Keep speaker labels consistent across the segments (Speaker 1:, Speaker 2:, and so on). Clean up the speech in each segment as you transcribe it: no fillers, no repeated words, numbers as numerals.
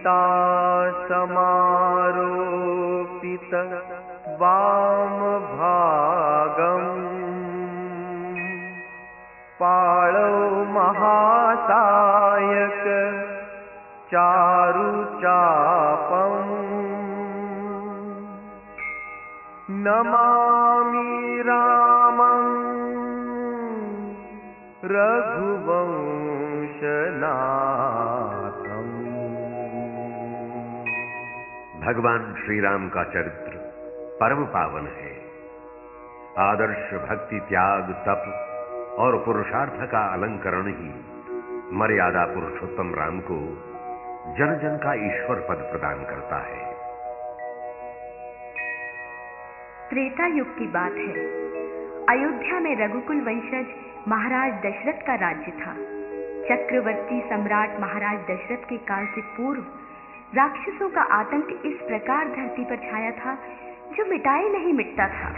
Speaker 1: सीता समारोपित वाम भागम पाणौ महासायक चारु चापम नमामि रामं रघुवंशनाथम।
Speaker 2: भगवान श्री राम का चरित्र परम पावन है। आदर्श भक्ति, त्याग, तप और पुरुषार्थ का अलंकरण ही मर्यादा पुरुषोत्तम राम को जन जन का ईश्वर पद प्रदान करता है।
Speaker 3: त्रेता युग की बात है। अयोध्या में रघुकुल वंशज महाराज दशरथ का राज्य था। चक्रवर्ती सम्राट महाराज दशरथ के काल से पूर्व राक्षसों का आतंक इस प्रकार धरती पर छाया था जो मिटाए नहीं मिटता था।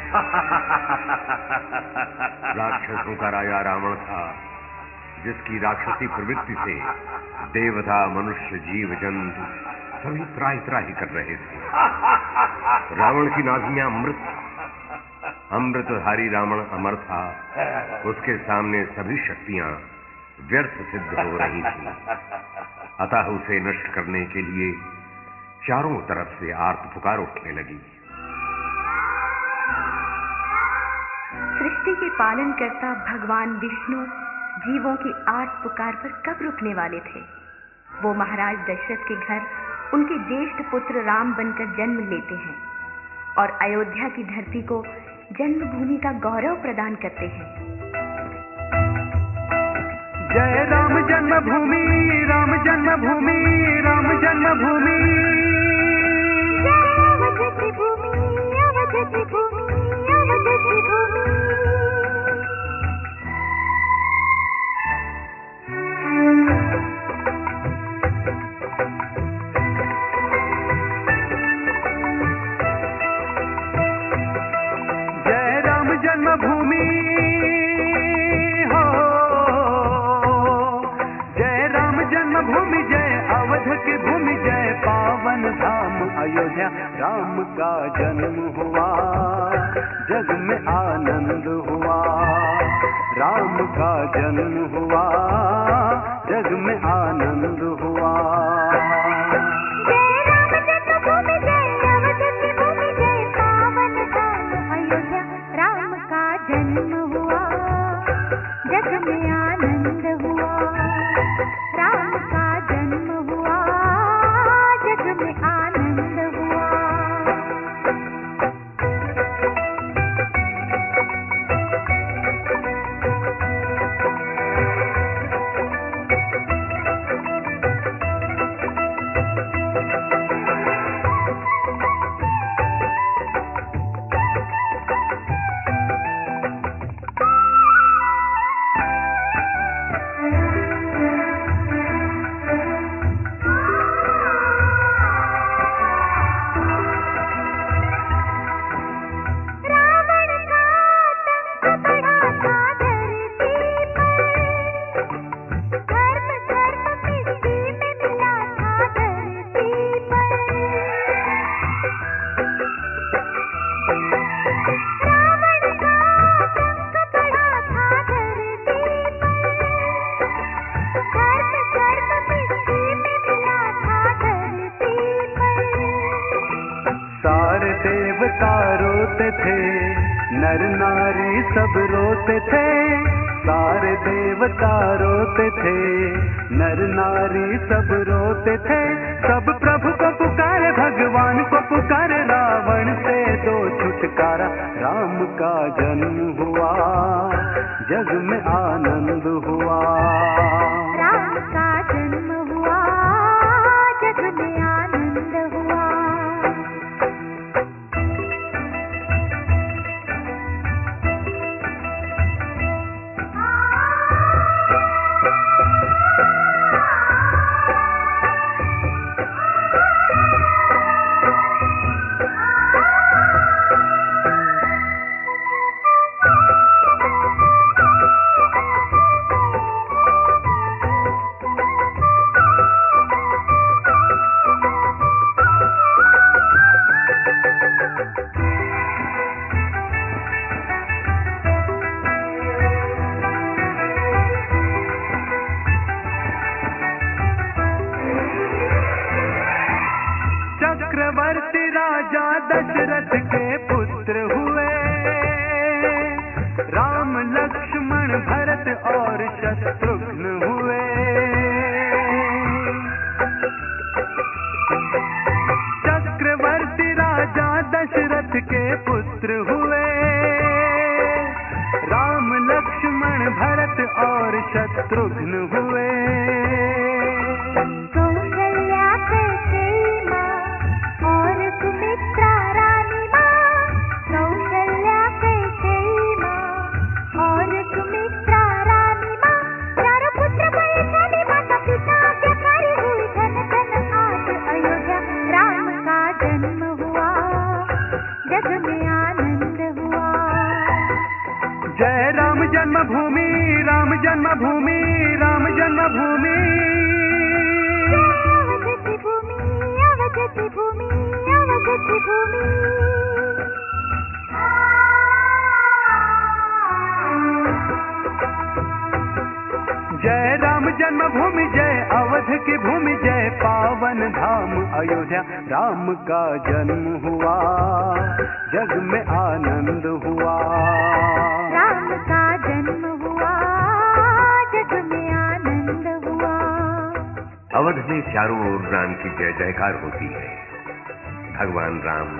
Speaker 2: राक्षसों का राजा रावण था, जिसकी राक्षसी प्रवृत्ति से देवता, मनुष्य, जीव, जंतु सभी त्राहि त्राहि कर रहे थे। रावण की नाभियां अमृतधारी रावण अमर था। उसके सामने सभी शक्तियां व्यर्थ सिद्ध हो रही थी। अतः उसे नष्ट करने के लिए चारों तरफ से आर्त पुकार उठने लगी।
Speaker 3: सृष्टि के पालन करता भगवान विष्णु जीवों की आर्त पुकार पर कब रुकने वाले थे? वो महाराज दशरथ के घर उनके ज्येष्ठ पुत्र राम बनकर जन्म लेते हैं और अयोध्या की धरती को जन्मभूमि का गौरव प्रदान करते हैं।
Speaker 1: जय राम जन्मभूमि, राम जन्मभूमि, राम जन्मभूमि।
Speaker 3: अवधि भूमि, अवधि भूमि, अवधि भूमि।
Speaker 1: जन्मभूमि हो, जय राम जन्मभूमि, जय अवध की भूमि, जय पावन धाम अयोध्या। राम का जन्म हुआ, जग में आनंद हुआ। राम का जन्म हुआ, जग में आनंद हुआ। नर नारी सब रोते थे, सारे देवता रोते थे। नर नारी सब रोते थे, सब प्रभु को पुकारे, भगवान को पुकारे। रावण से दो छुटकारा, राम का जन्म हुआ, जग में आनंद हुआ।
Speaker 3: राम का जन्म हुआ, जग में आनंद हुआ।
Speaker 1: राजा दशरथ के पुत्र हुए, राम लक्ष्मण भरत और शत्रुघ्न हुए। चक्रवर्ती राजा दशरथ के पुत्र हुए, राम लक्ष्मण भरत और शत्रुघ्न हुए।
Speaker 4: कौशल्या कैकेयी माँ और सुमित्रा रानी माँ, कौशल्या कैकेयी माँ और सुमित्रा रानी माँ, चारों पुत्र बड़े थे माता पिता आज्ञाकारी हुई, धन धन आज अयोध्या राम का जन्म हुआ, जग में आनंद हुआ।
Speaker 1: जय राम जन्मभूमि, राम जन्मभूमि, राम जन्मभूमि।
Speaker 4: अवध की भूमि, अवध की भूमि, अवध की भूमि।
Speaker 1: जय राम जन्मभूमि, जय अवध की भूमि, जय पावन धाम अयोध्या राम का जन्म हुआ, जग में आनंद हुआ।
Speaker 4: राम का जन्म हुआ, जग में आनंद हुआ।
Speaker 2: अवध में चारों ओर राम की जय जयकार होती है। भगवान राम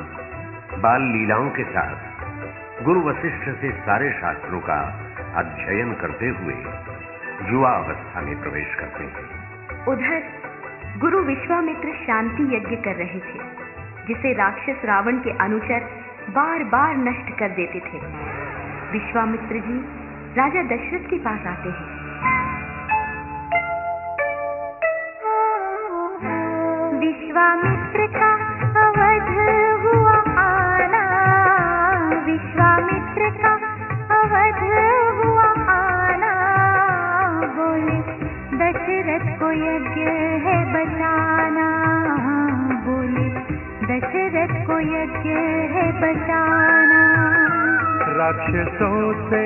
Speaker 2: बाल लीलाओं के साथ गुरु वशिष्ठ से सारे शास्त्रों का अध्ययन करते हुए युवा अवस्था में प्रवेश करते हैं।
Speaker 3: उधर गुरु विश्वामित्र शांति यज्ञ कर रहे थे, जिसे राक्षस रावण के अनुचर बार बार नष्ट कर देते थे। विश्वामित्र जी राजा दशरथ के पास आते हैं।
Speaker 4: विश्वामित्र का अवध हुआ आना, विश्वामित्र का अवध हुआ आना, बोले दशरथ को यज्ञ है बचाना, बोले दशरथ को यज्ञ है बचाना।
Speaker 1: राक्षसों से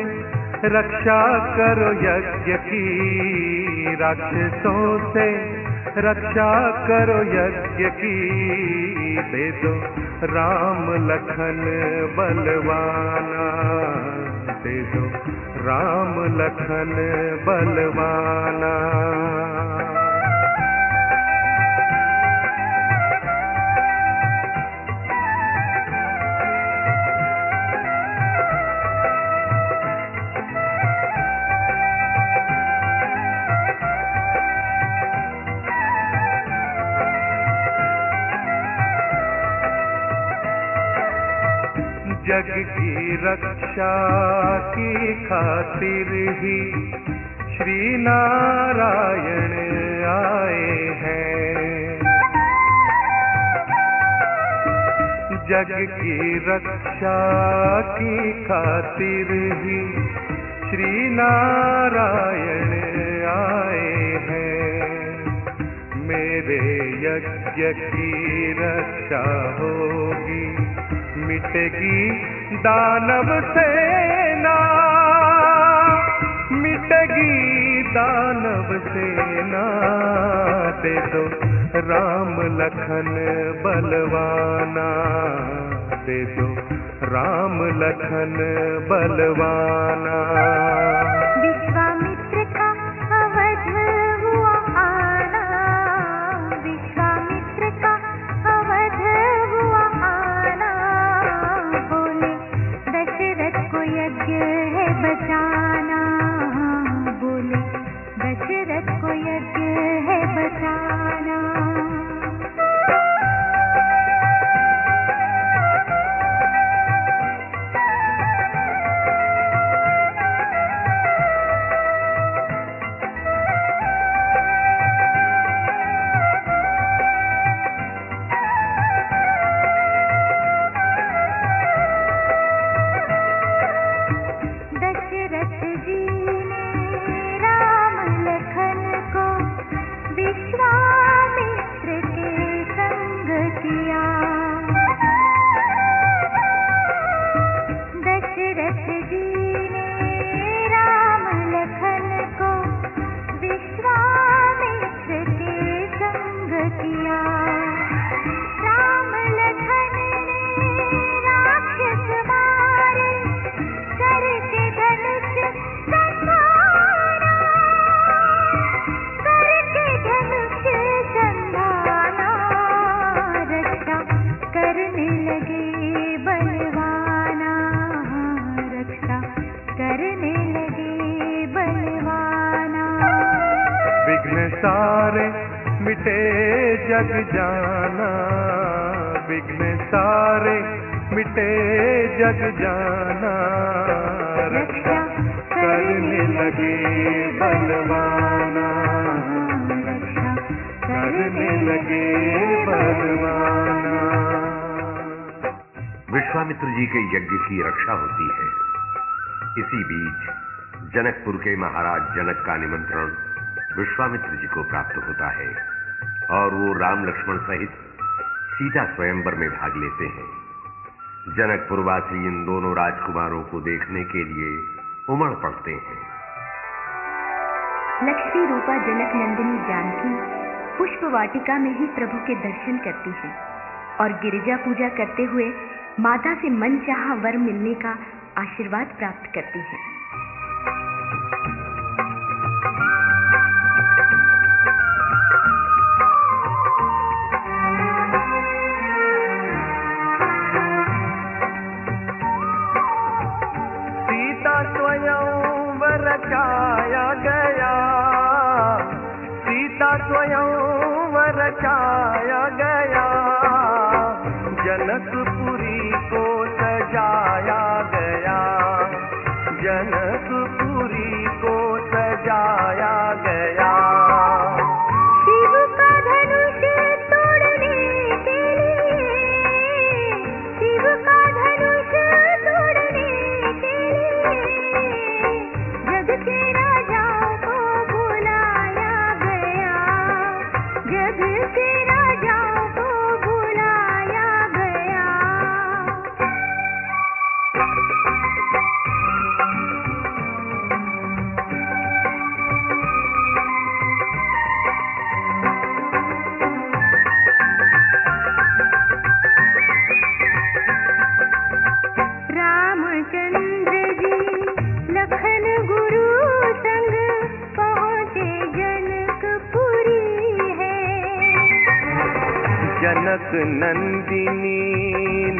Speaker 1: रक्षा करो यज्ञ की, राक्षसों से रक्षा करो यज्ञ की, दे दो राम लखन बलवाना, दे दो राम लखन बलवाना। जग की रक्षा की खातिर ही श्री नारायण आए हैं, जग की रक्षा की खातिर ही श्री नारायण आए हैं। मेरे यज्ञ की रक्षा होगी, मिटेगी दानव सेना, मिटेगी दानव सेना, दे दो राम लखन बलवाना, दे दो राम लखन बलवाना।
Speaker 4: विश्वामित्र का अवध हुआ आना, विश्वामित्र का अवध हुआ आना, बोले दशरथ को यज्ञ है बचाना, बोले दशरथ को यज्ञ है बचाना। दशरथ जी ने राम लखन को विश्वामित्र
Speaker 1: विघ्न सारे मिटे जग जाना, विघ्न सारे मिटे जग जाना, रक्षा करने लगे बलवाना, रक्षा करने लगे बलवाना।
Speaker 2: विश्वामित्र जी के यज्ञ की रक्षा होती है। इसी बीच जनकपुर के महाराज जनक का निमंत्रण विश्वामित्र जी को प्राप्त होता है और वो राम लक्ष्मण सहित सीता स्वयंवर में भाग लेते हैं। जनकपुरवासी इन दोनों राजकुमारों को देखने के लिए उमड़ पड़ते हैं।
Speaker 3: लक्ष्मी रूपा जनक नंदिनी जानकी पुष्प वाटिका में ही प्रभु के दर्शन करती है और गिरिजा पूजा करते हुए माता से मनचाहा वर मिलने का आशीर्वाद प्राप्त करती है।
Speaker 1: सीता स्वयंवर रचाया गया, सीता स्वयंवर रचाया गया, जनकपुरी को सजाया गया, जनकपुरी को सजाया गया।
Speaker 4: शिव का धनुष तोड़ने के लिए, शिव का धनुष तोड़ने के लिए, जग के राजाओं को बुलाया गया, जग के राजाओं को बुलाया गया। रामचंद्र जी लखन गुरु संग पहुँचे जनकपुरी है।
Speaker 1: जनक नंदिनी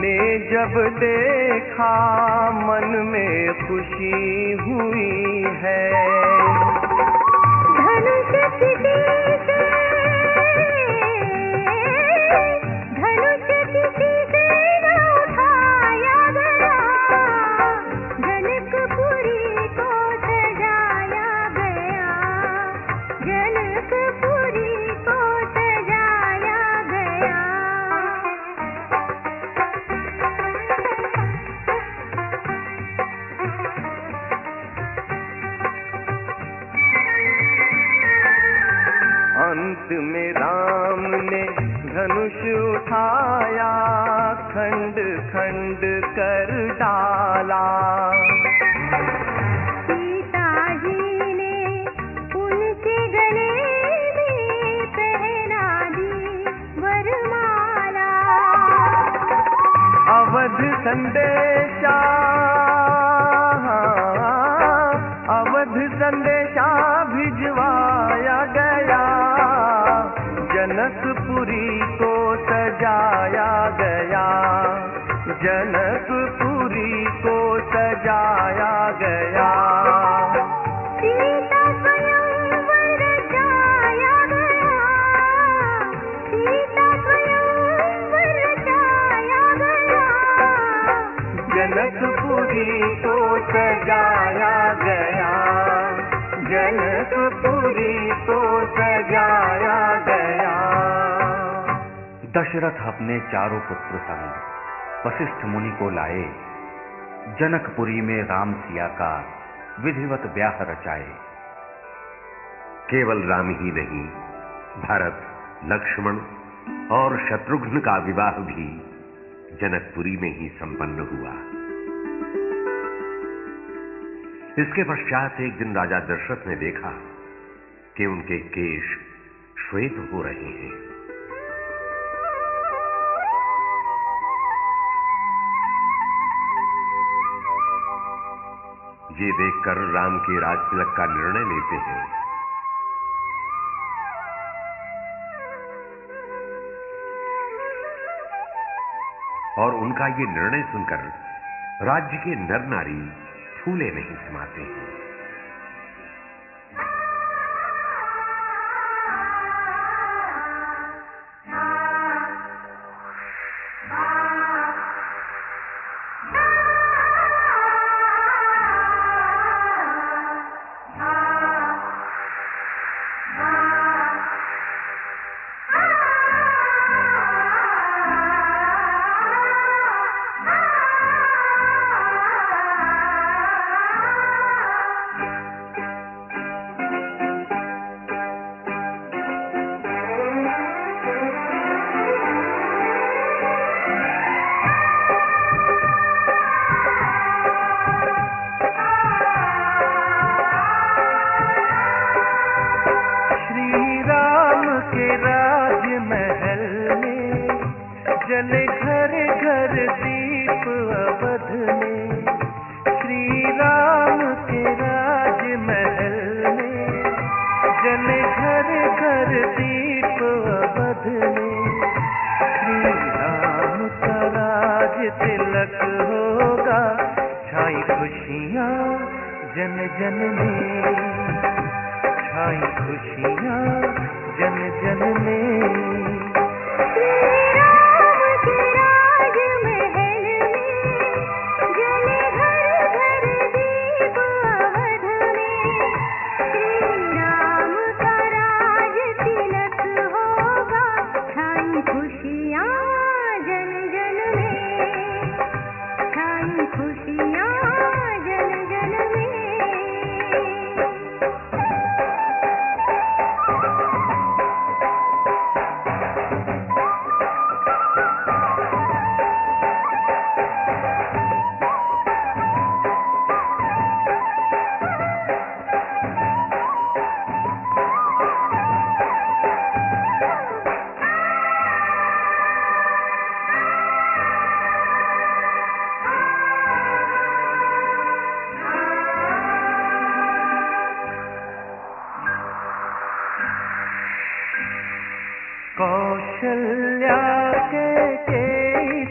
Speaker 1: ने जब देखा मन में खुशी हुई है।
Speaker 4: धनुष किसी से, धनुष किसी से न उठाया गया, जनकपुरी को सजाया गया, जनकपुरी को सजाया गया।
Speaker 1: अंत में राम ने धनुष उठाया, खंड खंड कर डाला।
Speaker 4: सीता जी ने उनके गले में पहना दी वरमाला।
Speaker 1: अवध संदेशा, अवध संदेशा भिजवाया गया, जनकपुरी को सजाया गया, जनकपुरी को सजाया गया।
Speaker 4: सीता स्वयंवर रचाया गया, सीता स्वयंवर रचाया गया,
Speaker 1: जनकपुरी को सजाया गया, जनकपुरी को सजाया गया।
Speaker 5: दशरथ अपने चारों पुत्र संग वशिष्ठ मुनि को लाए, जनकपुरी में राम सिया का विधिवत ब्याह रचाए।
Speaker 2: केवल राम ही नहीं, भरत, लक्ष्मण और शत्रुघ्न का विवाह भी जनकपुरी में ही संपन्न हुआ। इसके पश्चात एक दिन राजा दशरथ ने देखा कि उनके केश श्वेत हो रहे हैं। ये देखकर राम के राजतिलक का निर्णय लेते हैं। और उनका ये निर्णय सुनकर राज्य के नर नारी फूले नहीं समाते हैं।
Speaker 1: जले घर घर दीप अवध में, श्री राम का राज तिलक होगा, छाई खुशियाँ जन जन में, छाई खुशियाँ जन जन में। कौशल्या के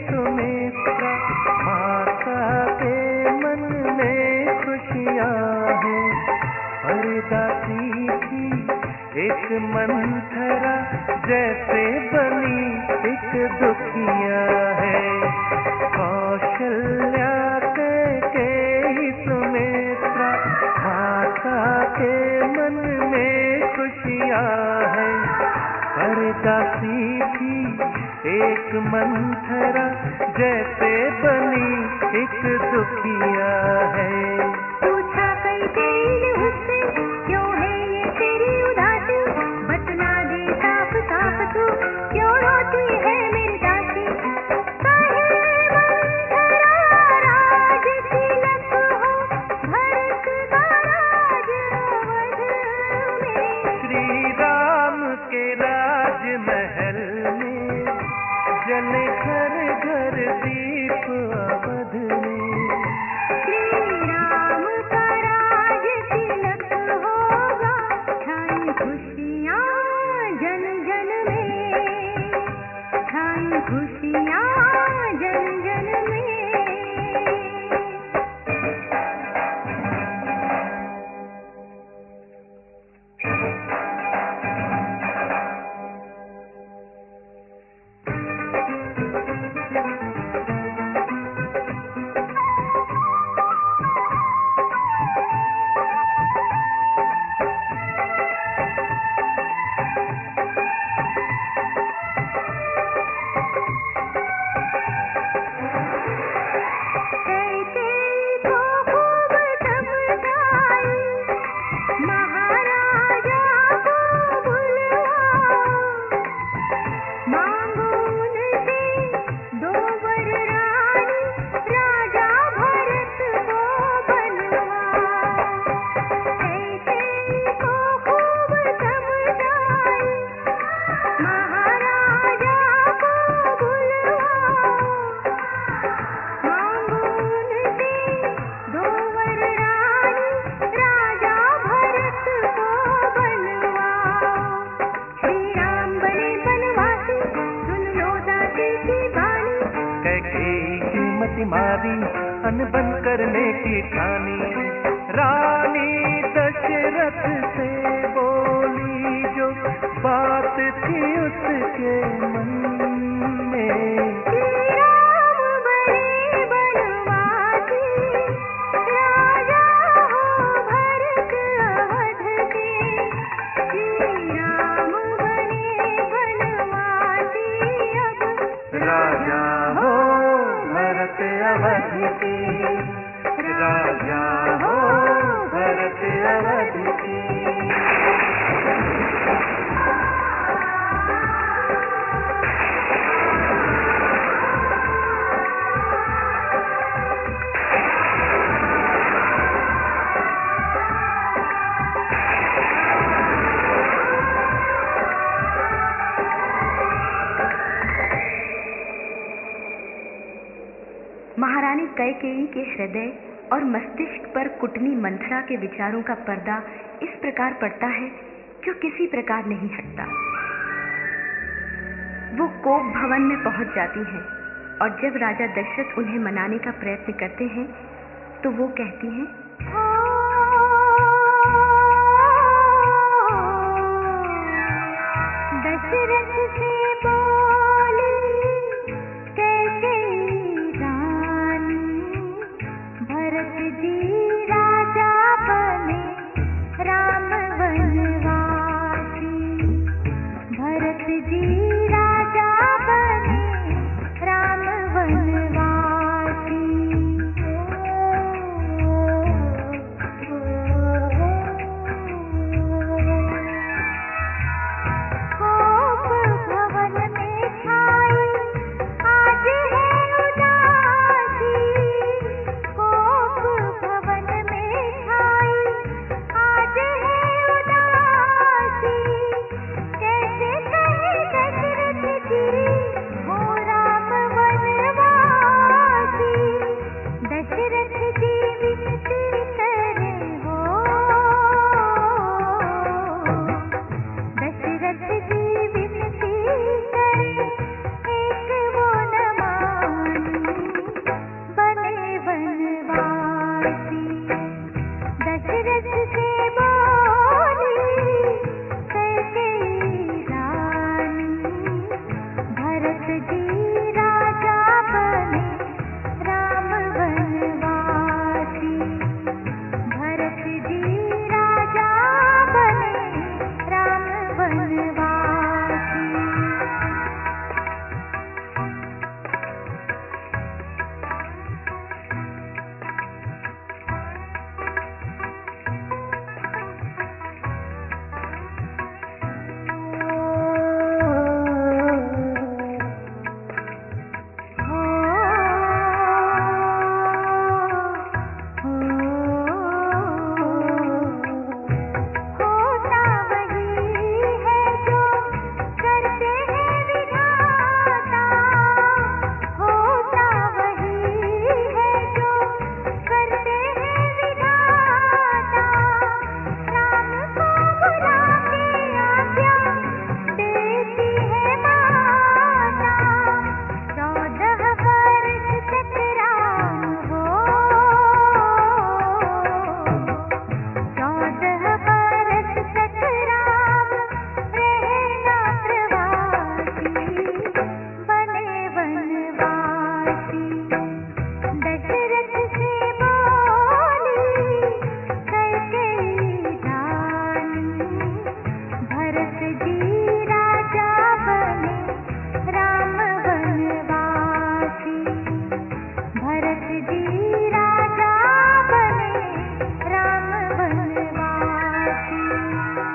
Speaker 1: सुमित्रा माता के मन में खुशियाँ हैं, हरदासी की एक मंथरा जैसे बनी एक दुखिया है। कौशल्या के सुमित्रा माता के मन में खुशियाँ हैं, हरदासी की एक मंथरा जैसे बनी एक दुखिया है।
Speaker 4: पूछा कई दिन उससे क्यों है ये तेरी उदासी, बतला दे साफ साफ तू क्यों रोती है मेरी दासी। राज तिलक हो भरत का राज अवध में,
Speaker 1: श्री राम के राजमहल में, जले घर घर दीप अवध में,
Speaker 4: श्री राम का राज तिलक होगा, छाई खुशियाँ जन जन में, छाई खुशियाँ जन जन में।
Speaker 1: मारी अनबन करने की ठानी, रानी दशरथ से बोली जो बात थी उसके मन में।
Speaker 4: राम बड़े बनवासी, राजा हो भरत अवध के, श्री राम बड़े बनवासी, अब
Speaker 1: राजा हो भरत अवध के, राजा हो भरत अवध के।
Speaker 3: महारानी कैकेयी के हृदय और मस्तिष्क पर कुटनी मंथरा के विचारों का पर्दा इस प्रकार पड़ता है जो किसी प्रकार नहीं हटता। वो कोप भवन में पहुंच जाती हैं और जब राजा दशरथ उन्हें मनाने का प्रयत्न करते हैं तो वो कहती हैं,
Speaker 4: दशरथ से बोली कैकेयी रानी, भरत जी राजा बने राम वनवासी, भरत जी राजा बने राम वनवासी।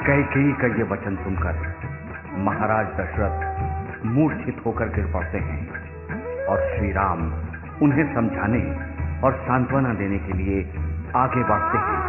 Speaker 5: कैकेयी का ये वचन सुनकर महाराज दशरथ मूर्छित होकर गिर पड़ते हैं और श्री राम उन्हें समझाने और सांत्वना देने के लिए आगे बढ़ते हैं।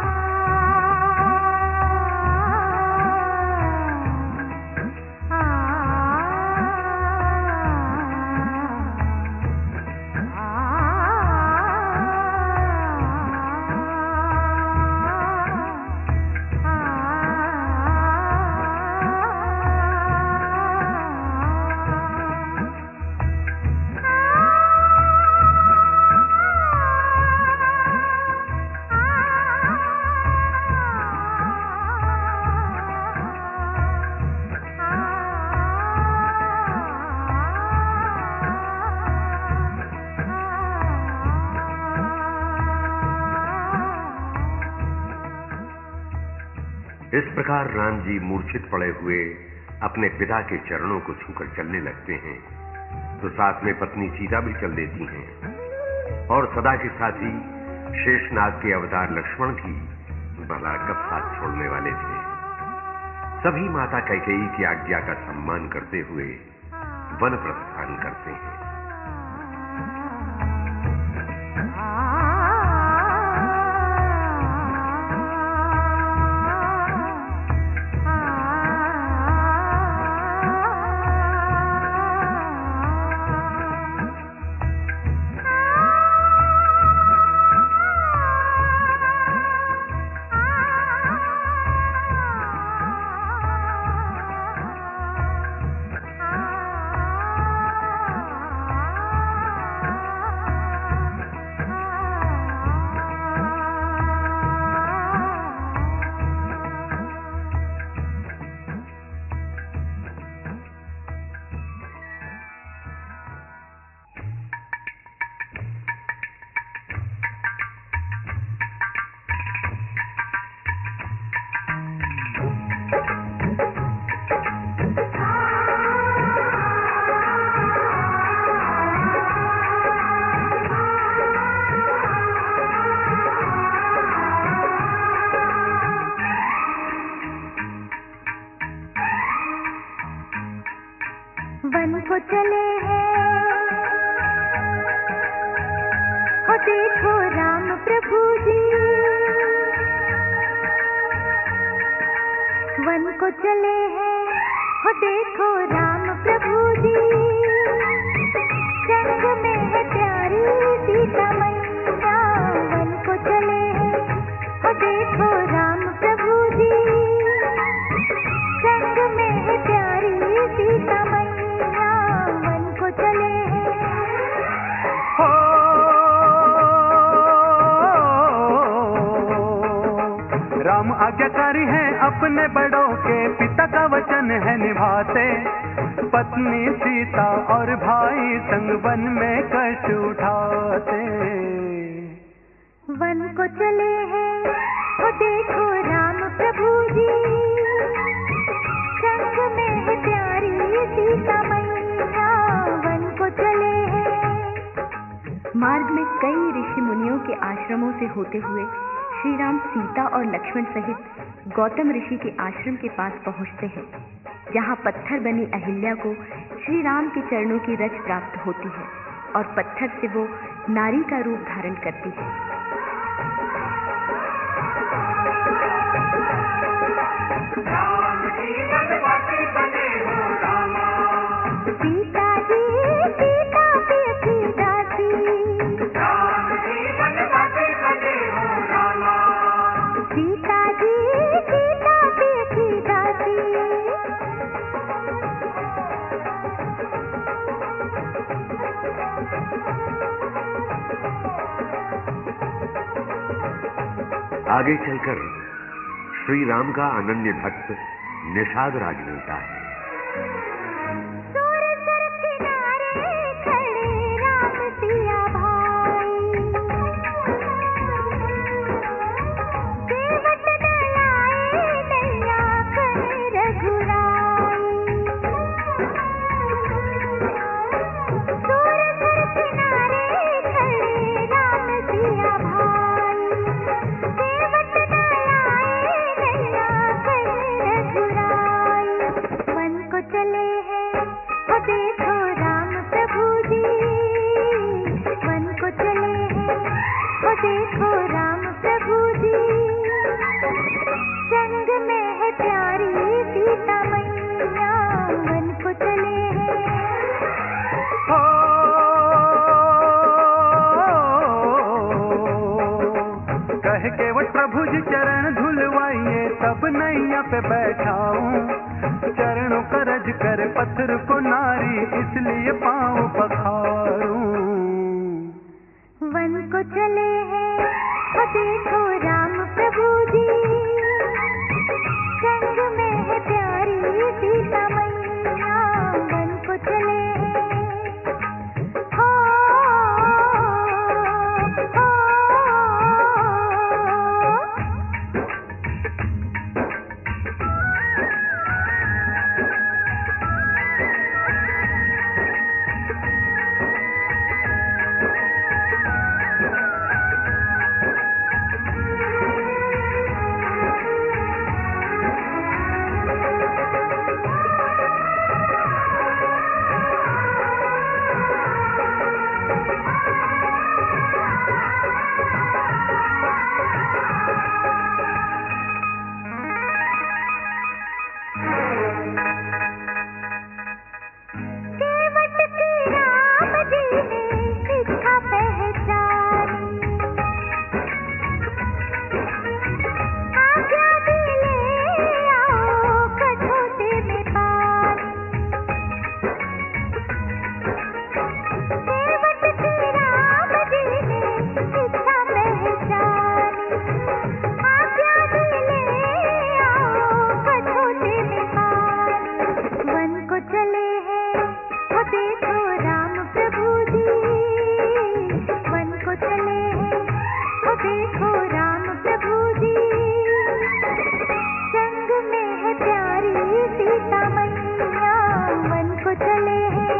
Speaker 2: इस प्रकार राम जी मूर्छित पड़े हुए अपने पिता के चरणों को छूकर चलने लगते हैं तो साथ में पत्नी सीता भी चल देती हैं और सदा के साथी शेषनाग के अवतार लक्ष्मण भी भला कब साथ छोड़ने वाले थे। सभी माता कैकेयी की आज्ञा का सम्मान करते हुए वन प्रस्थान करते हैं।
Speaker 4: वन को चले हैं, ओ देखो राम प्रभु जी। वन को चले हैं, ओ देखो राम प्रभु जी। संग में है प्यारी सीता मैया। वन को चले हैं, ओ देखो राम प्रभु जी। संग में है प्यारी सीता मैया। वन को चले हैं।
Speaker 1: राम आज्ञाकारी हैं, अपने बड़ों के पिता का वचन है निभाते। पत्नी सीता और भाई संग वन में कष्ट उठाते।
Speaker 4: वन को चले हैं, ओ देखो राम प्रभु जी। संग में है प्यारी सीता मैया। वन को चले हैं।
Speaker 3: मार्ग में कई ऋषि मुनियों के आश्रमों से होते हुए श्री राम सीता और लक्ष्मण सहित गौतम ऋषि के आश्रम के पास पहुंचते हैं, जहां पत्थर बनी अहिल्या को श्री राम के चरणों की रज प्राप्त होती है और पत्थर से वो नारी का रूप धारण करती है।
Speaker 4: सीता जी सीता प्रिय की दासी। सीता जी सीता प्रिय की दासी।
Speaker 2: आगे चलकर श्री राम का अनन्य भक्त निषाद राज मिलता है।
Speaker 4: सूरसर किनारे खड़े राम सिया भाई। देवत न लाए नैया करे रघुराई। सूरसर किनारे खड़े राम सिया भाई। देवत न लाए नैया करे रघुराई। वन को चले हैं, ओ देखो राम प्रभु जी। वन को चले हैं, ओ देखो राम प्रभु जी। संग में है प्यारी सीता मैया। वन को चले हैं।
Speaker 1: कह के वो प्रभु जी चरण धुलवाइए, तब नैया पे बैठाऊं। चरणों का रज कर पत्थर को नारी, इसलिए पाँव पखारूं।
Speaker 4: वन को चले हैं, ओ देखो राम प्रभु जी। संग में है प्यारी सीता मैया। वन को चले हैं। हो, हो, केवट की राम जी ने इच्छा पहचानी। आज्ञा दी ले आओ कठोते में पानी। केवट की राम जी ने इच्छा पहचानी। आज्ञा दी ले आओ कठोते में पानी। वन को चले हैं, ओ देखो राम प्रभु जी। वन को चले हैं, ओ देखो राम प्रभु जी। संग में है प्यारी सीता मैया। वन को चले हैं।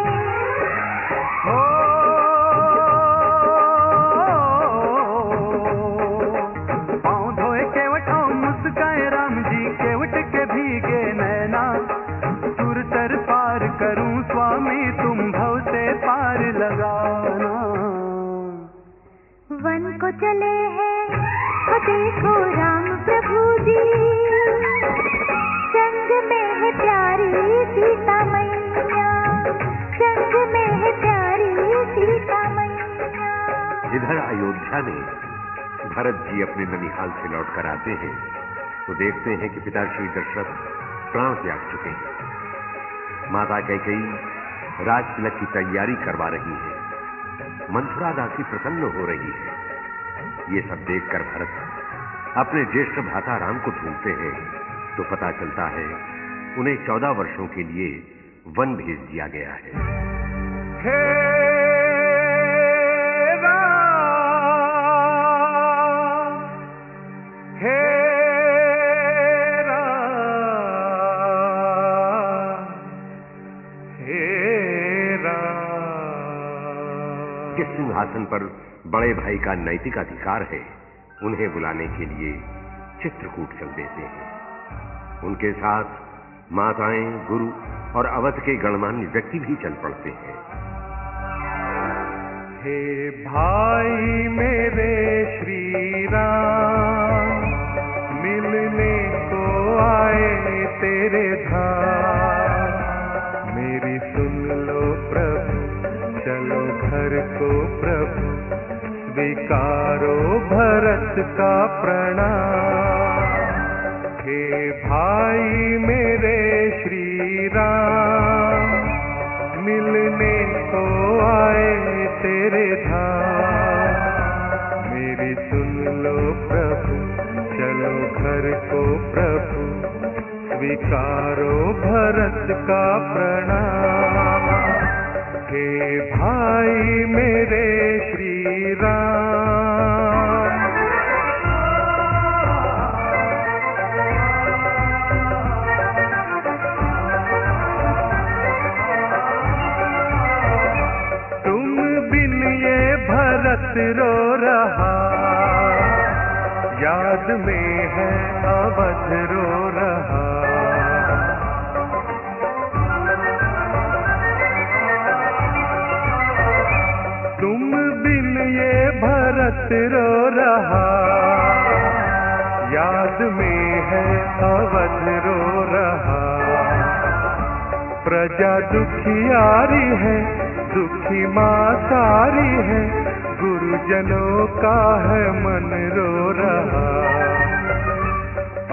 Speaker 1: पाँव धोए केवट और मुस्काए राम जी, केवट के भीगे नैना। सुर तर पार करूं स्वामी
Speaker 4: चले हैं, वो देखो राम प्रभु जी, संग में है प्यारी सीता मैया, संग में है प्यारी सीता मैया।
Speaker 2: इधर अयोध्या में भरत जी अपने ननिहाल से लौटकर आते हैं तो देखते हैं कि पिता श्री दशरथ प्राण त्याग चुके हैं। माता कैकेयी राजतिलक की तैयारी करवा रही है, मंथुरा दासी प्रसन्न हो रही है। ये सब देखकर भरत अपने ज्येष्ठ भ्राता राम को ढूंढते हैं तो पता चलता है उन्हें 14 वर्षों के लिए वन भेज दिया गया है। जिस सिंहासन पर बड़े भाई का नैतिक अधिकार है, उन्हें बुलाने के लिए चित्रकूट चल देते हैं। उनके साथ माताएं, गुरु और अवध के गणमान्य व्यक्ति भी चल पड़ते हैं।
Speaker 1: हे भाई मेरे श्री राम, मिलने को आए तेरे धाम, मेरी सुन लो प्रभु, चलो घर को प्रभु, स्वीकारो भरत का प्रणाम। हे भाई मेरे श्री राम, मिलने को आए तेरे धाम, मेरी सुन लो प्रभु, चलो घर को प्रभु, स्वीकारो भरत का प्रणाम। हे भाई मेरे श्री राम। तुम बिन ये भरत रो रहा, याद में है अवध रो रहा। तुम बिन ये भरत रो रहा, याद में है अवध रो रहा। प्रजा दुखियारी है, दुखी माँ सारी है, गुरुजनों का है मन रो रहा।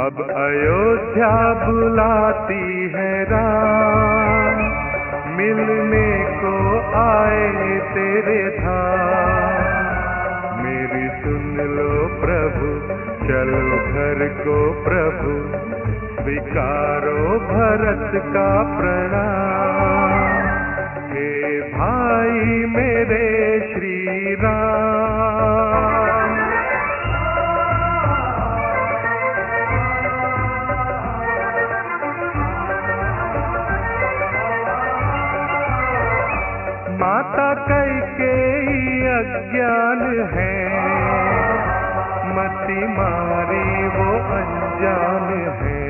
Speaker 1: अब अयोध्या बुलाती है राम, मिलने को आए तेरे धाम, मेरी सुन लो प्रभु, चलो घर को प्रभु, स्वीकारो भरत का प्रणाम। हे भाई मेरे श्री राम। माता कैकेयी अज्ञान है, मति मारी वो अनजान है।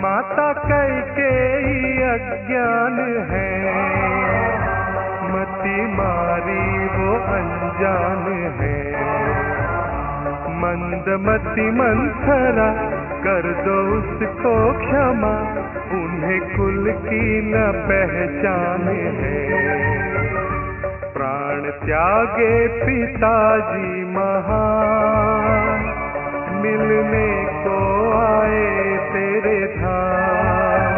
Speaker 1: माता कैकेयी अज्ञान है, मति मारी वो अनजान है। मंदमति मंथरा कर दो उसको क्षमा, उन्हें कुल की न पहचान है। प्राण त्यागे पिताजी महान, मिलने को आए तेरे धाम,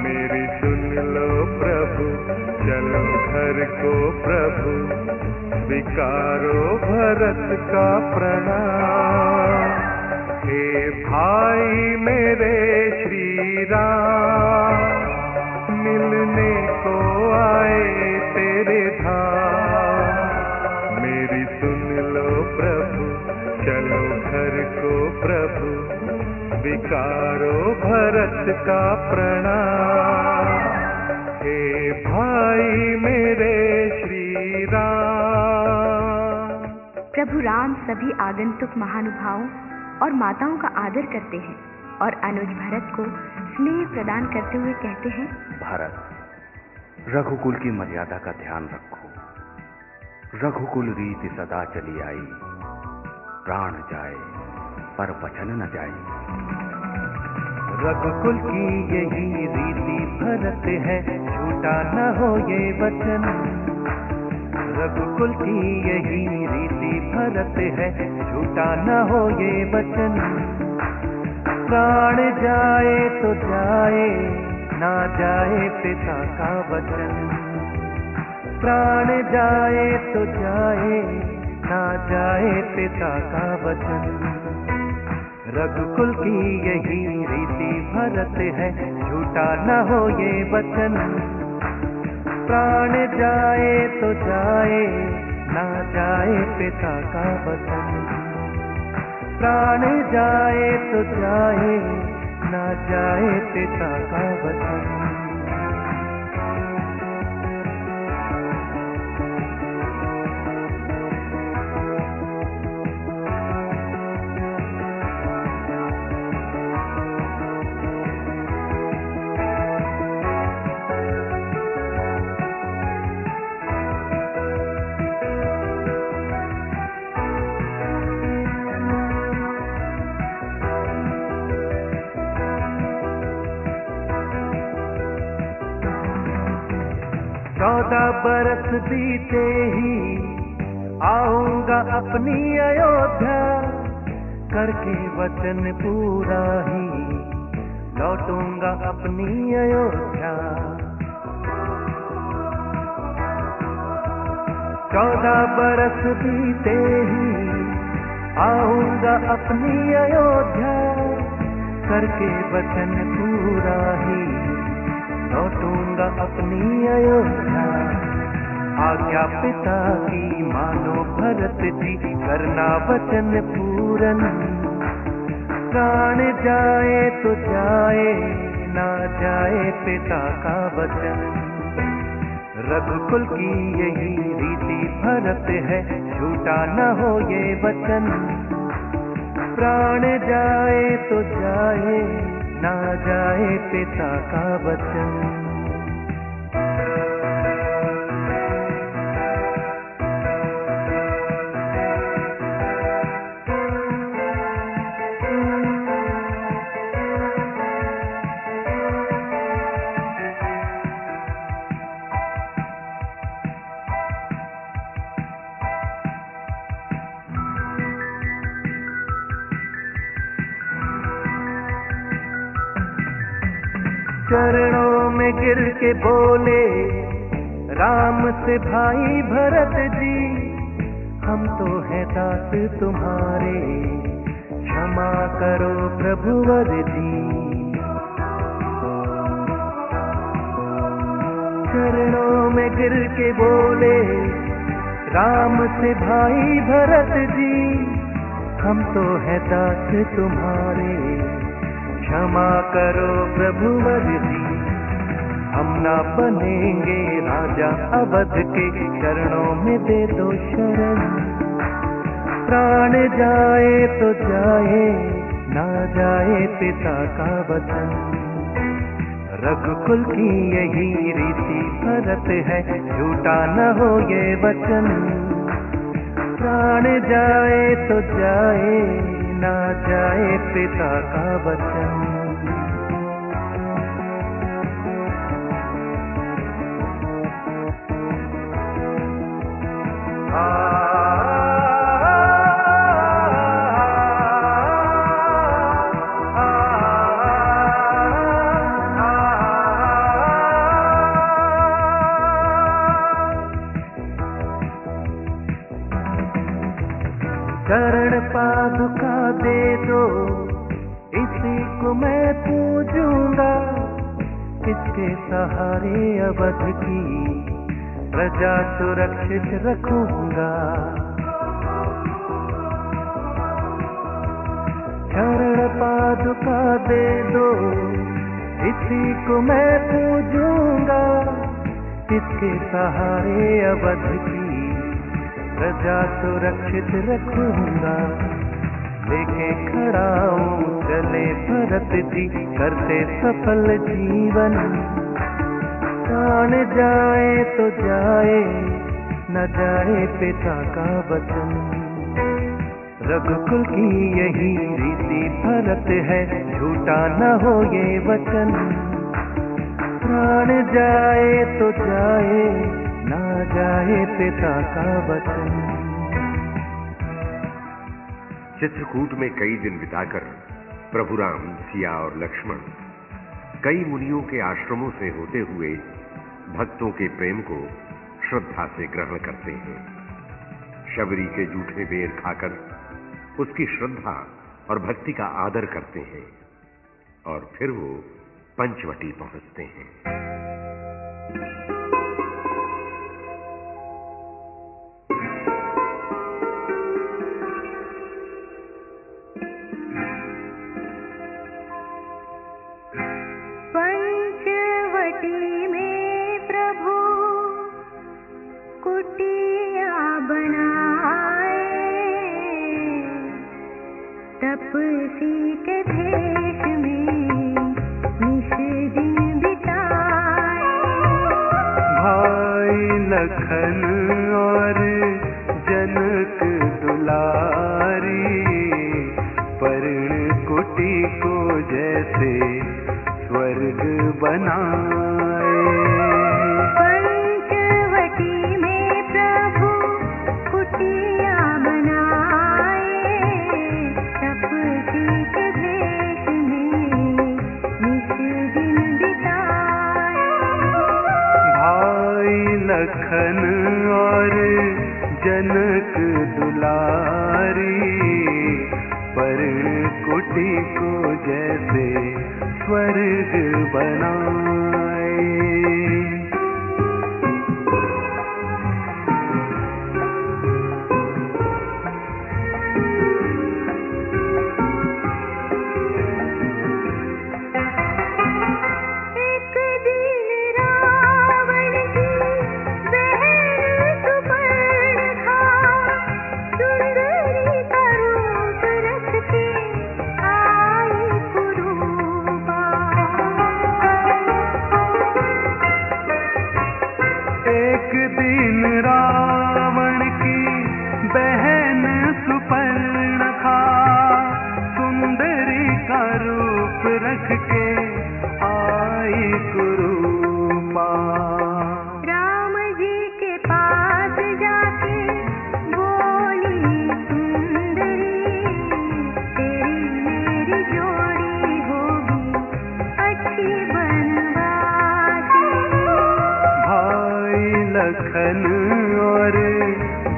Speaker 1: मेरी सुन लो प्रभु, चलो घर को प्रभु, स्वीकारो भरत का प्रणाम। हे भाई मेरे श्री राम, मिलने को आए तेरे धाम, मेरी सुन लो प्रभु, चलो घर को प्रभु, स्वीकारो भरत का प्रणाम। हे भाई मेरे श्री राम।
Speaker 3: प्रभु राम सभी आगंतुक महानुभावों और माताओं का आदर करते हैं और अनुज भरत को स्नेह प्रदान करते हुए कहते हैं,
Speaker 5: भरत, रघुकुल की मर्यादा का ध्यान रखो। रघुकुल रीति सदा चली आई, प्राण जाए पर वचन न जाए।
Speaker 1: रघुकुल की यही रीति भरत है, झूठा न हो ये वचन। रघुकुल की यही रीति भरत है, झूठा न हो ये वचन। प्राण जाए तो जाए, ना जाए पिता का वचन। प्राण जाए तो जाए, ना जाए पिता का वचन। रघुकुल की यही रीति भरत है, झूठा न हो ये वचन। प्राण जाए तो जाए, ना जाए पिता का वचन। प्राण जाए तो जाए, ना जाए पिता का वचन। बरस बीते ही आऊंगा अपनी अयोध्या, करके वचन पूरा ही लौटूंगा अपनी अयोध्या। 14 बरस बीते ही आऊंगा अपनी अयोध्या, करके वचन पूरा ही लौटूंगा अपनी अयोध्या। आज्ञा पिता की मानो भरत जी, करना वचन पूरन। प्राण जाए तो जाए, ना जाए पिता का वचन। रघुकुल की यही रीति भरत है, झूठा न हो ये वचन। प्राण जाए तो जाए, ना जाए पिता का वचन। चरणों में गिर के बोले राम से भाई भरत जी, हम तो हैं दास तुम्हारे, क्षमा करो प्रभुवर जी। चरणों में गिर के बोले राम से भाई भरत जी, हम तो हैं दास तुम्हारे, क्षमा करो प्रभुवर जी। हम ना बनेंगे राजा अवध के, चरणों में दे दो शरण। प्राण जाए तो जाए, ना जाए पिता का वचन। रघुकुल की यही रीति भरत है, झूठा न हो ये वचन। प्राण जाए तो जाए, ना जाए पिता का वचन। चरण पादुका दे दो, इसी को मैं पूजूंगा। इसके सहारे अवध की प्रजा सुरक्षित रखूंगा। चरण पादुका दे दो, इसी को मैं पूजूंगा। इसके सहारे अवध की प्रजा सुरक्षित रखूंगा। लेके खड़ा हूँ चले भरत जी, करते सफल जीवन। प्राण जाए तो जाए, न जाए पिता का वचन। रघुकुल की यही रीति भरत है, झूठा न हो ये वचन। प्राण जाए तो जाए, न जाए पिता का वचन।
Speaker 2: चित्रकूट में कई दिन बिताकर प्रभु राम, सिया और लक्ष्मण कई मुनियों के आश्रमों से होते हुए भक्तों के प्रेम को श्रद्धा से ग्रहण करते हैं। शबरी के जूठे बेर खाकर उसकी श्रद्धा और भक्ति का आदर करते हैं और फिर वो पंचवटी पहुंचते हैं।
Speaker 4: तपसी के भेष में निश दिन बिताए।
Speaker 1: भाई लखन और जनक दुलारी, पर्ण कुटी को जैसे स्वर्ग बनाए।
Speaker 4: पंचवटी में प्रभु कुटिया बनाए, तपसी के भेष में निश दिन बिताए।
Speaker 1: भाई लखन और जनक दुलारी, पर्ण कुटी को जैसे स्वर्ग बनाए। एक दिन रावण की बहन सुपर्णखा, सुंदरी का रूप रख के आई कुरूपा।
Speaker 4: राम जी के पास जाके बोली सुंदरी, तेरी मेरी जोड़ी होगी अच्छी बनवासी।
Speaker 1: भाई लखन और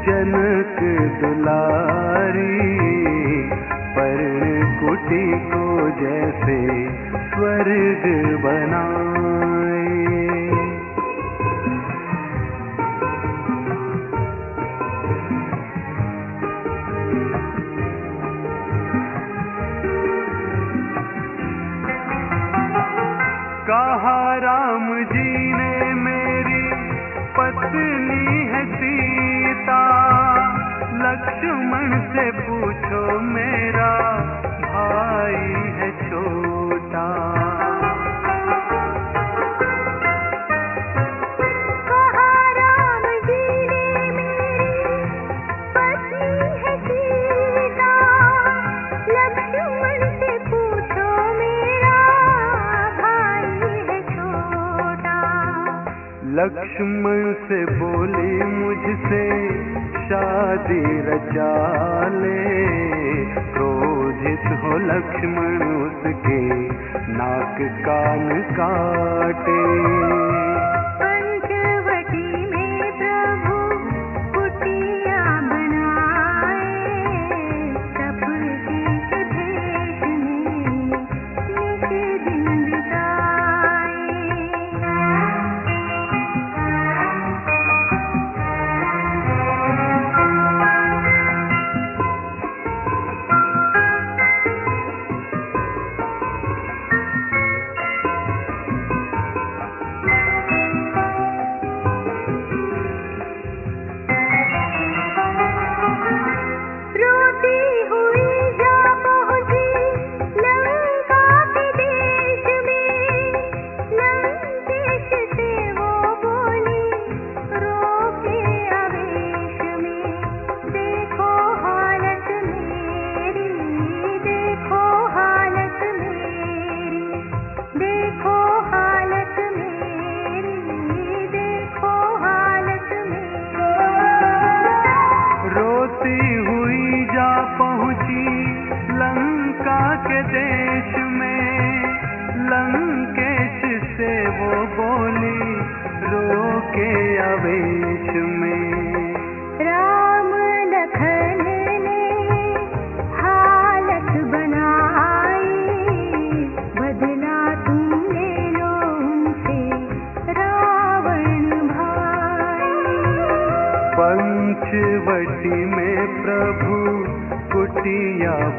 Speaker 1: जनक दुलारी, पर्ण कुटी को जैसे स्वर्ग बनाए। कहा राम जी ने मेरी पत्नी है सीता, लक्ष्मण से पूछो मेरा भाई है छोटा।
Speaker 4: कहा राम जी ने मेरी पत्नी है सीता, लक्ष्मण से पूछो मेरा भाई है छोटा।
Speaker 1: लक्ष्मण से बोली मुझसे शादी रचा ले, क्रोधित हो लक्ष्मण उसके नाक कान काटे।
Speaker 4: पंचवटी में प्रभु कुटिया बनाए, तपसी के भेष में निश दिन बिताए।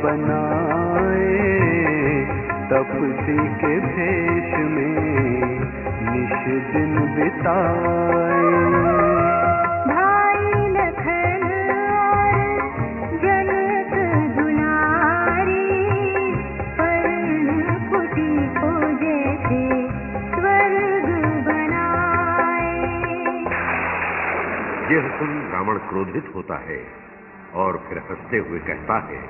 Speaker 1: बनाए, तपसी के भेष में निश दिन बिताए।
Speaker 4: भाई लखन और जनक दुलारी, पर्ण कुटी को जैसे स्वर्ग बनाए।
Speaker 2: यह सुन रावण क्रोधित होता है और फिर हंसते हुए कहता है,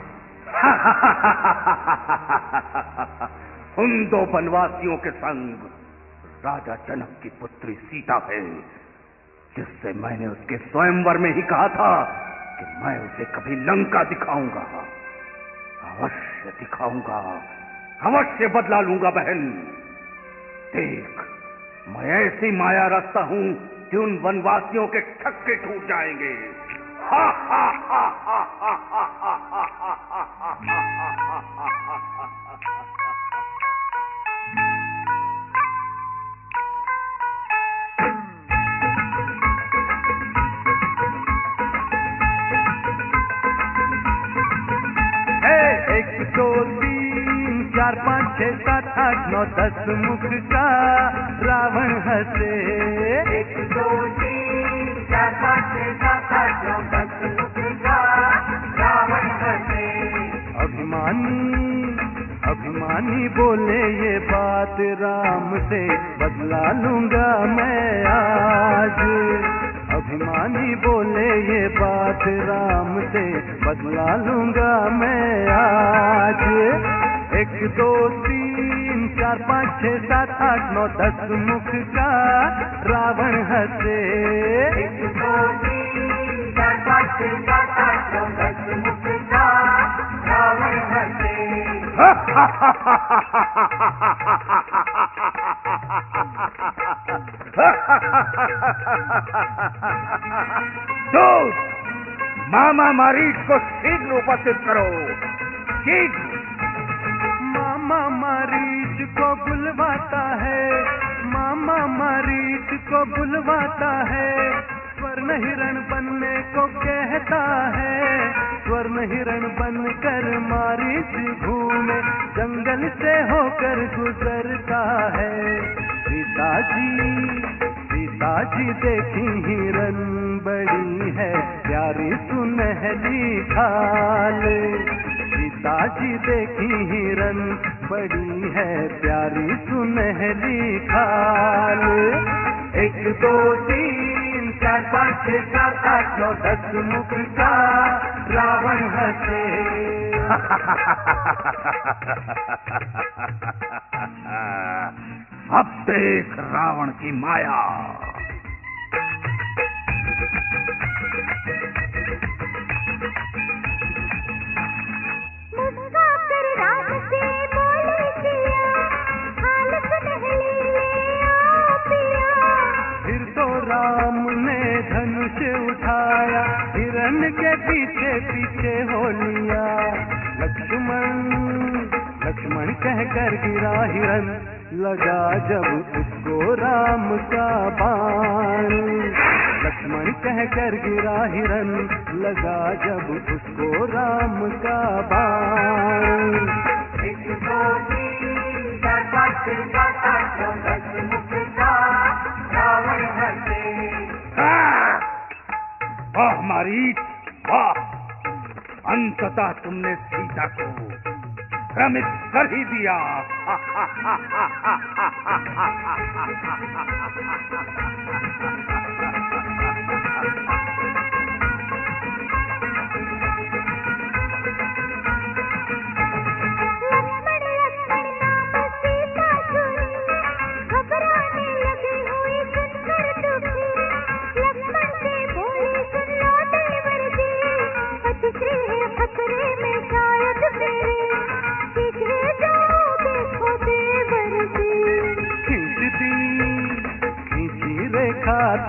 Speaker 5: उन दो वनवासियों के संग राजा जनक की पुत्री सीता है, जिससे मैंने उसके स्वयंवर में ही कहा था कि मैं उसे कभी लंका दिखाऊंगा। अवश्य दिखाऊंगा, अवश्य बदला लूंगा बहन। देख, मैं ऐसी माया रचता हूं कि उन वनवासियों के छक्के टूट जाएंगे।
Speaker 1: एक दो तीन चार पाँच छः सात आठ नौ 10 मुख का रावण हंसे। एक दो तीन चार पाँच छः सात आठ नौ 10 मुख का रावण हंसे। अभिमानी बोले ये बात राम से बदला लूंगा मैं आज। अभिमानी बोले ये बात राम से बदला लूंगा मैं आज। 1 2 3 4 5 6 7 8 9 10 मुख का रावण हंसे। 1 2 3 4 5 6 7 8 9 10 मुख का रावण हंसे।
Speaker 5: दूत, मामा मारीच को शीघ्र उपस्थित करो, शीघ्र।
Speaker 1: मामा मारीच को बुलवाता है, मामा मारीच को बुलवाता है। स्वर्ण हिरण बनने को कहता है, स्वर्ण हिरण बनकर मारीच घूमे, जंगल से होकर गुजरता है। सीता जी देखी हिरन बड़ी है, प्यारी सुनहली खाल। सीता जी देखी हिरन बड़ी है, प्यारी सुनहली खाल। 1 2 3 4 5 6 7 8 9 10 मुख का रावण हंसे।
Speaker 5: अब देख रावण की माया।
Speaker 4: मुस्कुराकर राम से बोले सिया, हाल सुनहली ले आओ पिया।
Speaker 1: फिर तो राम ने धनुष उठाया, हिरन के पीछे पीछे हो लिया। लक्ष्मण कहकर गिरा हिरन, लगा जब उसको राम का बाण। लक्ष्मण कहकर गिरा हिरन, लगा जब उसको राम का बाण। 1 2 3 4 5 6 7 8 9 10 मुख का रावण हंसे।
Speaker 5: वाह मारीच, वाह! अंततः तुमने सीता को भ्रमित कर ही दिया।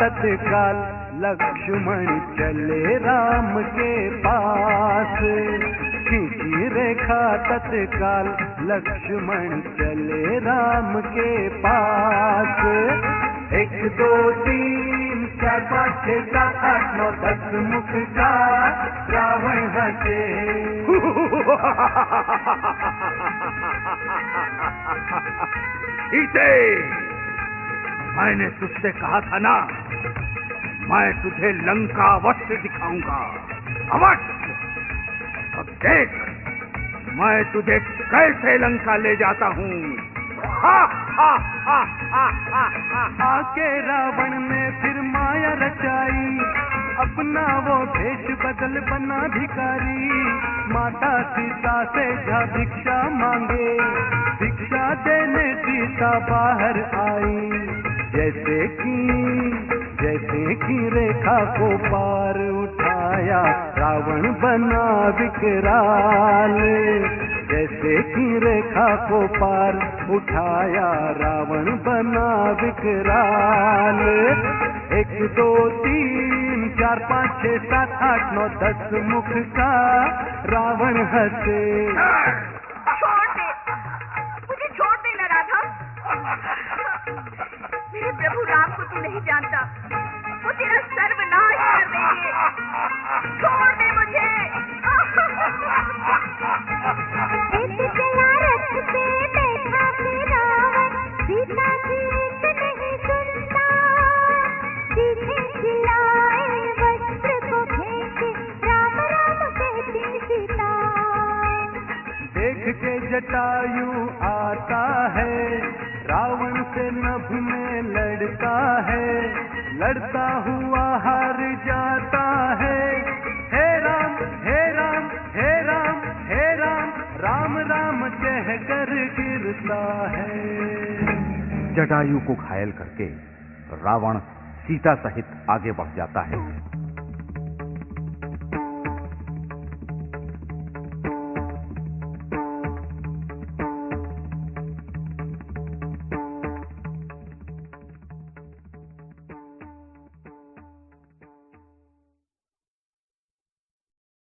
Speaker 1: तत्काल लक्ष्मण चले राम के पास। खींची रेखा तत्काल लक्ष्मण चले राम के पास। 1 2 3 4 5 6 7 8 9 10 मुख का रावण हंसे।
Speaker 5: सीते, मैंने तुझसे कहा था ना, मैं तुझे लंका अवश्य दिखाऊंगा, अवश्य। अब देख मैं तुझे कैसे लंका ले जाता हूँ।
Speaker 1: आके रावण ने फिर माया रचाई, अपना वो भेष बदल बना भिखारी। माता सीता से जा भिक्षा मांगे, भिक्षा देने सीता बाहर आई। जैसे की रेखा को पार उठाया, रावण बना विकराल। जैसे की रेखा को पार उठाया, रावण बना विकराल। 1 2 3 4 5 6 7 8 9 10 मुख का रावण हंसे।
Speaker 3: छोड़ दे, मुझे छोड़ दे ना राघव। मेरे प्रभु राम को तू नहीं जानता, वो तेरा सर्वनाश कर देंगे। छोड़ दे मुझे।
Speaker 4: चला रथ पे बैठा के रावण, सीता की एक नहीं सुनता। सीधे खिलाए वस्त्र को फेंके, राम राम कहती सीता।
Speaker 1: देख के जटायु आता है, रावण से नभ में लड़ता है। लड़ता हुआ हार जाता है। हे राम हे राम हे राम हे राम, राम राम कहकर गिरता है।
Speaker 5: जटायु को घायल करके रावण सीता सहित आगे बढ़ जाता है।